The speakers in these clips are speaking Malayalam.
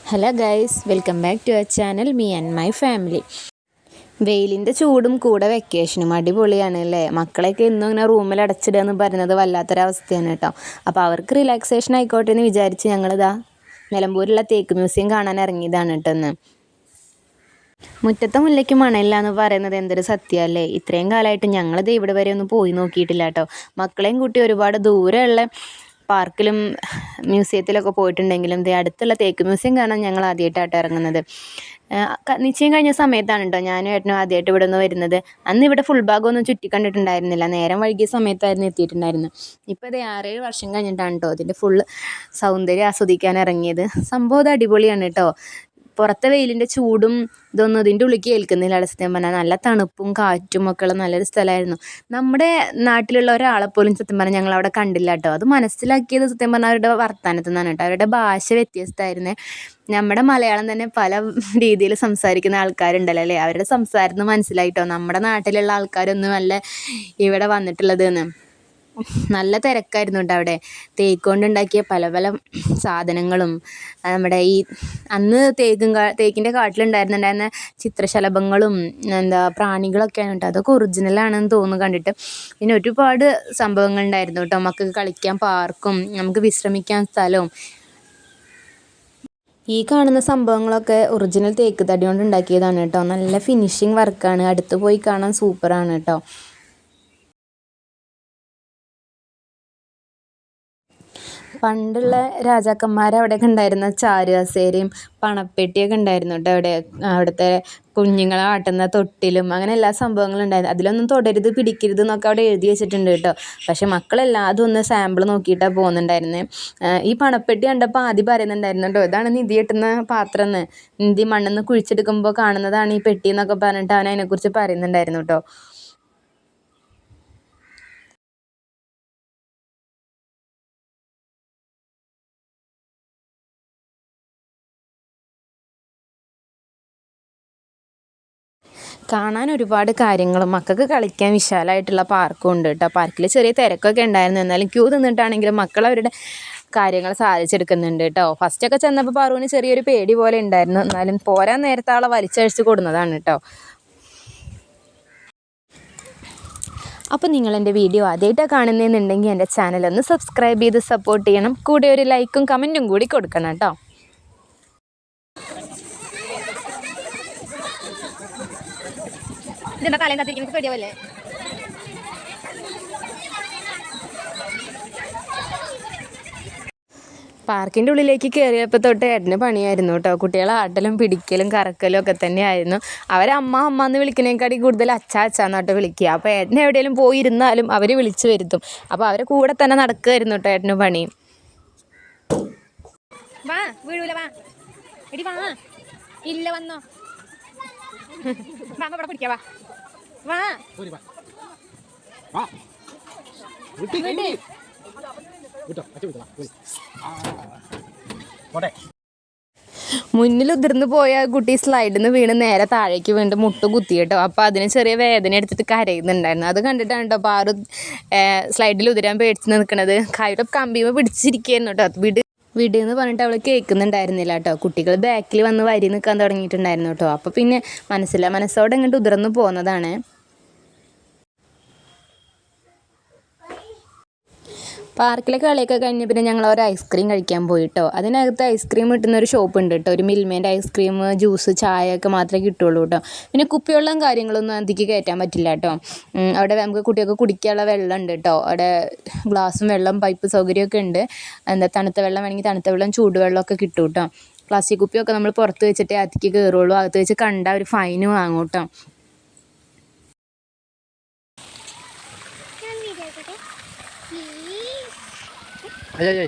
Hello guys, welcome back to our channel me and my family. വെയിലിൻ്റെ ചൂടും കൂടെ വെക്കേഷനും അടിപൊളിയാണ് അല്ലേ. മക്കളെയൊക്കെ ഇന്നും ഇങ്ങനെ റൂമിൽ അടച്ചിടുക എന്ന് പറയുന്നത് വല്ലാത്തൊരവസ്ഥയാണ് കേട്ടോ. അപ്പോൾ അവർക്ക് റിലാക്സേഷൻ ആയിക്കോട്ടെ എന്ന് വിചാരിച്ച് ഞങ്ങളിതാ നിലമ്പൂരിലുള്ള തേക്ക് മ്യൂസിയം കാണാൻ ഇറങ്ങിയതാണ് കേട്ടോ ഇന്ന്. മുറ്റത്തെ മുല്ലയ്ക്ക് മണമില്ല എന്ന് പറയുന്നത് എന്തൊരു സത്യമല്ലേ. ഇത്രയും കാലമായിട്ട് ഞങ്ങളിത് ഇവിടെ വരെ ഒന്നും പോയി നോക്കിയിട്ടില്ല കേട്ടോ. മക്കളെയും കൂട്ടി ഒരുപാട് ദൂരെയുള്ള പാർക്കിലും മ്യൂസിയത്തിലൊക്കെ പോയിട്ടുണ്ടെങ്കിലും അടുത്തുള്ള തേക്ക് മ്യൂസിയം കാണാൻ ഞങ്ങൾ ആദ്യമായിട്ടാട്ടോ ഇറങ്ങുന്നത്. നിശ്ചയം കഴിഞ്ഞ സമയത്താണ് കേട്ടോ ഞാനും ഏട്ടനും ആദ്യമായിട്ട് ഇവിടെ നിന്ന് വരുന്നത്. അന്ന് ഇവിടെ ഫുൾ ഭാഗമൊന്നും ചുറ്റിക്കണ്ടിട്ടുണ്ടായിരുന്നില്ല, നേരം വൈകിയ സമയത്തായിരുന്നു എത്തിയിട്ടുണ്ടായിരുന്നത്. ഇപ്പോൾ ഇത് 6-7 വർഷം കഴിഞ്ഞിട്ടാണ് കേട്ടോ ഇതിൻ്റെ ഫുൾ സൗന്ദര്യം ആസ്വദിക്കാൻ ഇറങ്ങിയത്. സംഭവം അത് അടിപൊളിയാണ് കേട്ടോ. പുറത്തെ വെയിലിൻ്റെ ചൂടും ഇതൊന്നും ഇതിൻ്റെ ഉള്ളിലേക്ക് ഏൽക്കുന്നില്ല. സത്യം പറഞ്ഞാൽ നല്ല തണുപ്പും കാറ്റും ഒക്കെ ഉള്ള നല്ലൊരു സ്ഥലമായിരുന്നു. നമ്മുടെ നാട്ടിലുള്ള ഒരാളെ പോലും സത്യം പറഞ്ഞാൽ ഞങ്ങളവിടെ കണ്ടില്ല കേട്ടോ. അത് മനസ്സിലാക്കിയത് സത്യം പറഞ്ഞാൽ അവരുടെ വർത്തമാനത്തിൽ നിന്നാണ് കേട്ടോ. അവരുടെ ഭാഷ വ്യത്യസ്തമായിരുന്നേ. നമ്മുടെ മലയാളം തന്നെ പല രീതിയിൽ സംസാരിക്കുന്ന ആൾക്കാരുണ്ടല്ലോ അല്ലേ. അവരുടെ സംസാരത്തിൽ മനസ്സിലായിട്ടോ നമ്മുടെ നാട്ടിലുള്ള ആൾക്കാരൊന്നും അല്ല ഇവിടെ വന്നിട്ടുള്ളത് എന്ന്. നല്ല തിരക്കായിരുന്നു കേട്ടോ അവിടെ. തേക്ക് കൊണ്ടുണ്ടാക്കിയ പല പല സാധനങ്ങളും നമ്മുടെ ഈ അന്ന് തേക്കിൻ്റെ കാട്ടിലുണ്ടായിരുന്ന ചിത്രശലഭങ്ങളും പ്രാണികളൊക്കെയാണ് കേട്ടോ. അതൊക്കെ ഒറിജിനലാണെന്ന് തോന്നുന്നു കണ്ടിട്ട്. പിന്നെ ഒരുപാട് സംഭവങ്ങളുണ്ടായിരുന്നു കേട്ടോ. മക്കൾക്ക് കളിക്കാൻ പാർക്കും നമുക്ക് വിശ്രമിക്കാൻ സ്ഥലവും. ഈ കാണുന്ന സംഭവങ്ങളൊക്കെ ഒറിജിനൽ തേക്ക് തടി കൊണ്ട് ഉണ്ടാക്കിയതാണ് കേട്ടോ. നല്ല ഫിനിഷിങ് വർക്കാണ്. അടുത്ത് പോയി കാണാൻ സൂപ്പറാണ് കേട്ടോ. പണ്ടുള്ള രാജാക്കന്മാരവിടെയൊക്കെ ഉണ്ടായിരുന്ന ചാരുകസേരയും പണപ്പെട്ടിയൊക്കെ ഉണ്ടായിരുന്നു കേട്ടോ അവിടെ. അവിടുത്തെ കുഞ്ഞുങ്ങളെ ആട്ടുന്ന തൊട്ടിലും അങ്ങനെ എല്ലാ സംഭവങ്ങളും ഉണ്ടായിരുന്നു. അതിലൊന്നും തൊടരുത് പിടിക്കരുത് എന്നൊക്കെ അവിടെ എഴുതി വെച്ചിട്ടുണ്ട് കേട്ടോ. പക്ഷെ മക്കളെല്ലാം അതൊന്ന് സാമ്പിൾ നോക്കിയിട്ടാണ് പോകുന്നുണ്ടായിരുന്നത്. ഈ പണപ്പെട്ടി കണ്ടപ്പോൾ ആദ്യം പറയുന്നുണ്ടായിരുന്നു കേട്ടോ, ഇതാണ് നിധി കെട്ടുന്ന പാത്രം എന്ന്. നിധി മണ്ണെന്ന് കുഴിച്ചെടുക്കുമ്പോൾ കാണുന്നതാണ് ഈ പെട്ടി എന്നൊക്കെ പറഞ്ഞിട്ട് അവൻ അതിനെക്കുറിച്ച് പറയുന്നുണ്ടായിരുന്നു കേട്ടോ. കാണാൻ ഒരുപാട് കാര്യങ്ങളും മക്കൾക്ക് കളിക്കാൻ വിശാലമായിട്ടുള്ള പാർക്കും ഉണ്ട് കേട്ടോ. പാർക്കിൽ ചെറിയ തിരക്കൊക്കെ ഉണ്ടായിരുന്നു, എന്നാലും ക്യൂ നിന്നിട്ടാണെങ്കിലും മക്കൾ അവരുടെ കാര്യങ്ങൾ സാധിച്ചെടുക്കുന്നുണ്ട് കേട്ടോ. ഫസ്റ്റൊക്കെ ചെന്നപ്പോൾ പാറുവിന് ചെറിയൊരു പേടി പോലെ ഉണ്ടായിരുന്നു, എന്നാലും പോരാൻ നേരത്തെ ആളെ വലിച്ചഴിച്ച് കൊടുക്കുന്നതാണ് കേട്ടോ. അപ്പോൾ നിങ്ങളെൻ്റെ വീഡിയോ ആദ്യമായിട്ടാണ് കാണുന്നതെന്നുണ്ടെങ്കിൽ എൻ്റെ ചാനലൊന്ന് സബ്സ്ക്രൈബ് ചെയ്ത് സപ്പോർട്ട് ചെയ്യണം. കൂടെ ഒരു ലൈക്കും കമൻറ്റും കൂടി കൊടുക്കണം കേട്ടോ. ഇതെന്താ കാലം കാത്തിരിക്കുന്നത്, പേടിയാവല്ലേ? പാർക്കിൻ്റെ ഉള്ളിലേക്ക് കയറിയപ്പോൾ തൊട്ട് ഏട്ടന് പണിയായിരുന്നു കേട്ടോ. കുട്ടികളെ ആട്ടലും പിടിക്കലും കറക്കലും ഒക്കെ തന്നെയായിരുന്നു. അവരമ്മ അമ്മ എന്ന് വിളിക്കുന്നതിനേക്കാട്ടി കൂടുതൽ അച്ഛാ അച്ഛാന്നോട്ട് വിളിക്കുക. അപ്പോൾ ഏട്ടൻ എവിടെയെങ്കിലും പോയിരുന്നാലും അവർ വിളിച്ചു വരുത്തും. അപ്പോൾ അവരെ കൂടെ തന്നെ നടക്കുമായിരുന്നു കേട്ടോ ഏട്ടന് പണി. വാ വീഴൂല, വാ എടി വാ, ഇല്ല വന്നോ, വാ ഇവിടെ പിടിക്കാ, വാ വാ മുന്നിൽ ഉതിർന്ന് പോയ കുട്ടി സ്ലൈഡിൽ നിന്ന് വീണ് നേരെ താഴേക്ക് വീണ്ടും മുട്ട് കുത്തി കേട്ടോ. അപ്പോൾ അതിന് ചെറിയ വേദന എടുത്തിട്ട് കരയുന്നുണ്ടായിരുന്നു. അത് കണ്ടിട്ടാണ് കേട്ടോ പാറു സ്ലൈഡിൽ ഉതിരാൻ പേടിച്ച് നിൽക്കുന്നത്. കൈയുടെ കമ്പിയുമ്പോൾ പിടിച്ചിരിക്കുകയായിരുന്നു കേട്ടോ. വീടെന്ന് പറഞ്ഞിട്ട് അവൾ കേൾക്കുന്നുണ്ടായിരുന്നില്ല കേട്ടോ. കുട്ടികൾ ബാക്കിൽ വന്ന് വരി നിൽക്കാൻ തുടങ്ങിയിട്ടുണ്ടായിരുന്നു കേട്ടോ. അപ്പോൾ പിന്നെ മനസ്സോടെ ഇങ്ങോട്ട് ഉതിർന്ന് പോകുന്നതാണ്. പാർക്കിലെ കളിയൊക്കെ കഴിഞ്ഞ് പിന്നെ ഞങ്ങൾ ഒരു ഐസ്ക്രീം കഴിക്കാൻ പോയിട്ടോ. അതിനകത്ത് ഐസ്ക്രീം കിട്ടുന്നൊരു ഷോപ്പ് ഉണ്ട് കേട്ടോ. ഒരു മിൽമേൻ്റെ ഐസ്ക്രീം, ജ്യൂസ്, ചായ ഒക്കെ മാത്രമേ കിട്ടുള്ളൂ കേട്ടോ. പിന്നെ കുപ്പിവെള്ളം കാര്യങ്ങളൊന്നും അതിലേക്ക് കയറ്റാൻ പറ്റില്ല കേട്ടോ. അവിടെ നമുക്ക് കുട്ടികൾക്ക് കുടിക്കാനുള്ള വെള്ളം ഉണ്ട് കേട്ടോ. അവിടെ ഗ്ലാസും വെള്ളം പൈപ്പ് സൗകര്യമൊക്കെ ഉണ്ട്. തണുത്ത വെള്ളം വേണമെങ്കിൽ തണുത്ത വെള്ളം, ചൂടുവെള്ളമൊക്കെ കിട്ടും കേട്ടോ. പ്ലാസ്റ്റിക് കുപ്പിയൊക്കെ നമ്മൾ പുറത്ത് വെച്ചിട്ടേ അകത്തേക്ക് കയറുള്ളൂ. അകത്ത് വെച്ച് കണ്ട ഒരു ഫൈന് വാങ്ങും കേട്ടോ. Ay.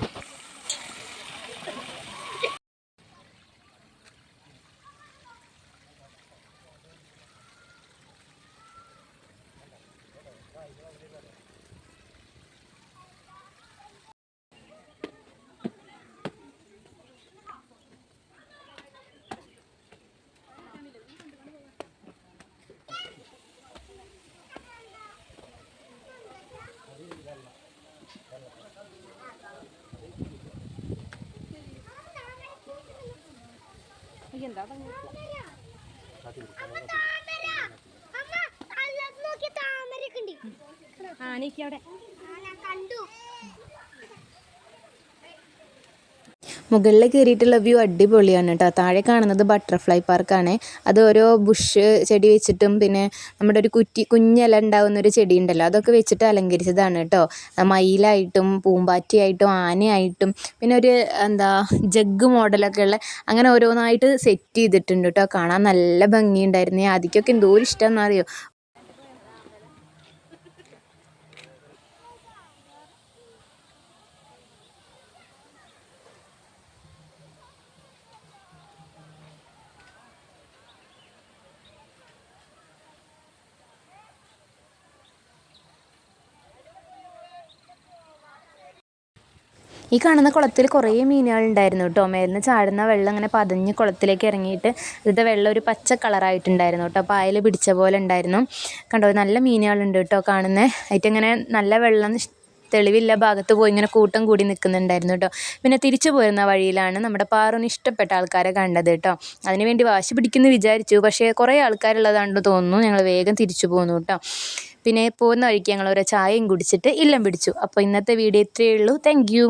മുകളിൽ കയറിയിട്ടുള്ള വ്യൂ അടിപൊളിയാണ് കേട്ടോ. താഴെ കാണുന്നത് ബട്ടർഫ്ലൈ പാർക്കാണ്. അത് ഓരോ ബുഷ് ചെടി വെച്ചിട്ടും പിന്നെ നമ്മുടെ ഒരു കുഞ്ഞില ഉണ്ടാകുന്നൊരു ചെടി ഉണ്ടല്ലോ, അതൊക്കെ വെച്ചിട്ട് അലങ്കരിച്ചതാണ് കേട്ടോ. മയിലായിട്ടും പൂമ്പാറ്റയായിട്ടും ആനയായിട്ടും പിന്നെ ഒരു ജഗ് മോഡലൊക്കെ ഉള്ള അങ്ങനെ ഓരോന്നായിട്ട് സെറ്റ് ചെയ്തിട്ടുണ്ട് കേട്ടോ. കാണാൻ നല്ല ഭംഗിയുണ്ടായിരുന്നു. ആദ്യമൊക്കെ എന്തോ ഒരു ഇഷ്ടം എന്നറിയോ. ഈ കാണുന്ന കുളത്തിൽ കുറേ മീനുകളുണ്ടായിരുന്നു കേട്ടോ. മേലിന്ന് ചാടുന്ന വെള്ളം ഇങ്ങനെ പതഞ്ഞ് കുളത്തിലേക്ക് ഇറങ്ങിയിട്ട് ഇതിൻ്റെ വെള്ളം ഒരു പച്ച കളറായിട്ടുണ്ടായിരുന്നു കേട്ടോ. പായൽ പിടിച്ച പോലെ ഉണ്ടായിരുന്നു. കണ്ടോ, നല്ല മീനുകളുണ്ട് കേട്ടോ കാണുന്നത്. അതിട്ടിങ്ങനെ നല്ല വെള്ളം തെളിവില്ല ഭാഗത്ത് പോയി ഇങ്ങനെ കൂട്ടം കൂടി നിൽക്കുന്നുണ്ടായിരുന്നു കേട്ടോ. പിന്നെ തിരിച്ചു പോരുന്ന വഴിയിലാണ് നമ്മുടെ പാറുവിന് ഇഷ്ടപ്പെട്ട ആൾക്കാരെ കണ്ടത് കേട്ടോ. അതിനുവേണ്ടി വാശി പിടിക്കുമെന്ന് വിചാരിച്ചു, പക്ഷേ കുറേ ആൾക്കാരുള്ളതാണെന്ന് തോന്നുന്നു. ഞങ്ങൾ വേഗം തിരിച്ചു പോന്നു കേട്ടോ. പിന്നെ പോകുന്ന വഴിക്ക് ഞങ്ങൾ ഒരു ചായയും കുടിച്ചിട്ട് ഇല്ലം പിടിച്ചു. അപ്പോൾ ഇന്നത്തെ വീഡിയോ ഇത്രയേ ഉള്ളൂ. Thank you.